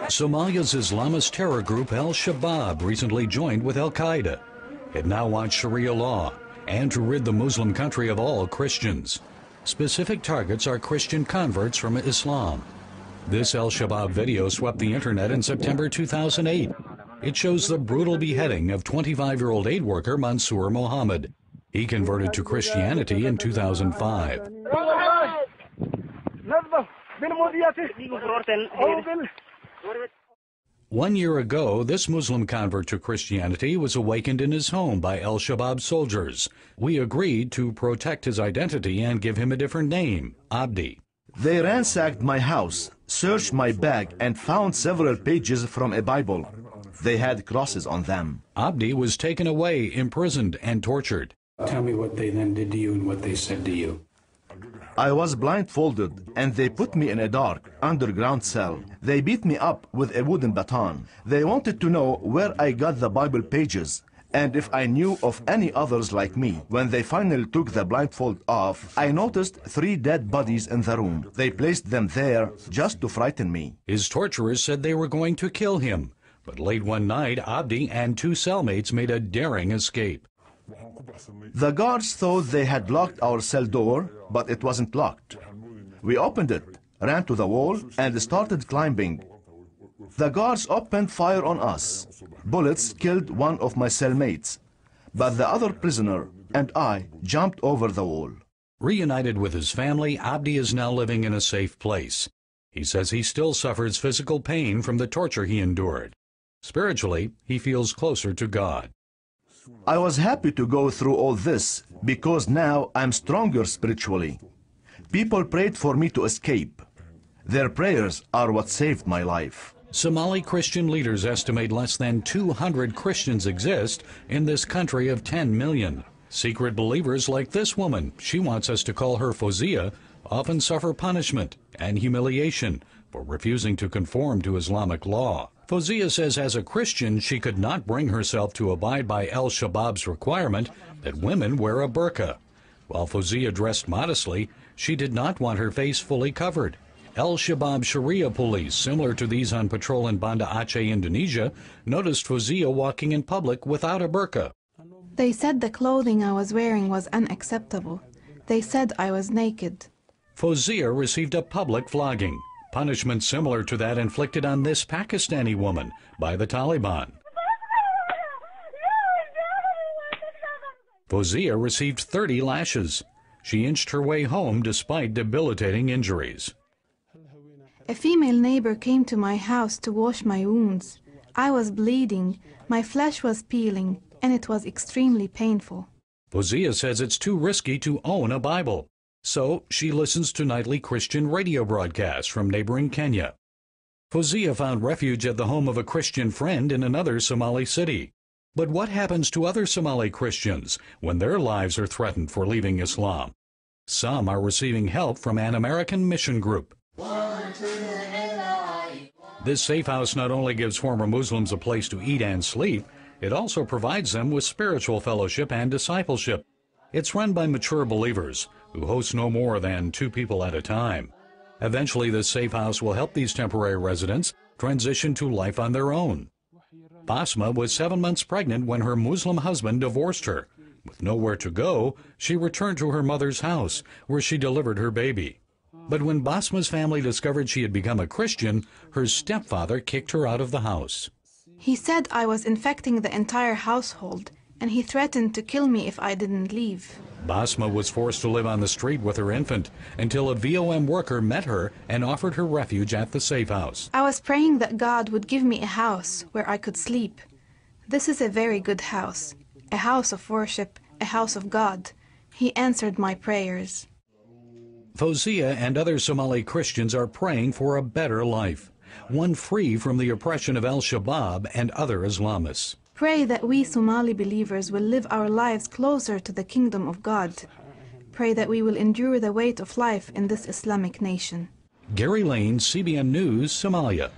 Somalia's Islamist terror group Al-Shabab recently joined with Al-Qaeda. It now wants Sharia law and to rid the Muslim country of all Christians. Specific targets are Christian converts from Islam. This Al-Shabab video swept the internet in September 2008. It shows the brutal beheading of 25-year-old aid worker Mansour Mohammed. He converted to Christianity in 2005. 1 year ago, this Muslim convert to Christianity was awakened in his home by Al-Shabab soldiers. We agreed to protect his identity and give him a different name, Abdi. They ransacked my house, searched my bag, and found several pages from a Bible. They had crosses on them. Abdi was taken away, imprisoned, and tortured. Tell me what they then did to you and what they said to you. I was blindfolded, and they put me in a dark, underground cell. They beat me up with a wooden baton. They wanted to know where I got the Bible pages, and if I knew of any others like me. When they finally took the blindfold off, I noticed 3 dead bodies in the room. They placed them there just to frighten me. His torturers said they were going to kill him, but late one night, Abdi and 2 cellmates made a daring escape. The guards thought they had locked our cell door, but it wasn't locked. We opened it, ran to the wall, and started climbing. The guards opened fire on us. Bullets killed one of my cellmates, but the other prisoner and I jumped over the wall. Reunited with his family, Abdi is now living in a safe place. He says he still suffers physical pain from the torture he endured. Spiritually, he feels closer to God. I was happy to go through all this because now I'm stronger spiritually. People prayed for me to escape. Their prayers are what saved my life. Somali Christian leaders estimate less than 200 Christians exist in this country of 10 million. Secret believers like this woman, she wants us to call her Fozia, often suffer punishment and humiliation for refusing to conform to Islamic law. Fozia says as a Christian she could not bring herself to abide by Al-Shabab's requirement that women wear a burqa. While Fozia dressed modestly, she did not want her face fully covered. Al-Shabab Sharia police, similar to these on patrol in Banda Aceh, Indonesia, noticed Fozia walking in public without a burqa. They said the clothing I was wearing was unacceptable. They said I was naked. Fozia received a public flogging, punishment similar to that inflicted on this Pakistani woman by the Taliban. Fozia received 30 lashes. She inched her way home despite debilitating injuries. A female neighbor came to my house to wash my wounds. I was bleeding, my flesh was peeling, and it was extremely painful. Fozia says it's too risky to own a Bible, so she listens to nightly Christian radio broadcasts from neighboring Kenya. Fozia found refuge at the home of a Christian friend in another Somali city. But what happens to other Somali Christians when their lives are threatened for leaving Islam? Some are receiving help from an American mission group. This safe house not only gives former Muslims a place to eat and sleep, it also provides them with spiritual fellowship and discipleship. It's run by mature believers who host no more than 2 people at a time. Eventually, this safe house will help these temporary residents transition to life on their own. Basma was 7 months pregnant when her Muslim husband divorced her. With nowhere to go, she returned to her mother's house, where she delivered her baby. But when Basma's family discovered she had become a Christian, her stepfather kicked her out of the house. He said I was infecting the entire household, and he threatened to kill me if I didn't leave. Basma was forced to live on the street with her infant until a VOM worker met her and offered her refuge at the safe house. I was praying that God would give me a house where I could sleep. This is a very good house, a house of worship, a house of God. He answered my prayers. Fozia and other Somali Christians are praying for a better life, one free from the oppression of Al-Shabab and other Islamists. Pray that we Somali believers will live our lives closer to the kingdom of God. Pray that we will endure the weight of life in this Islamic nation. Gary Lane, CBN News, Somalia.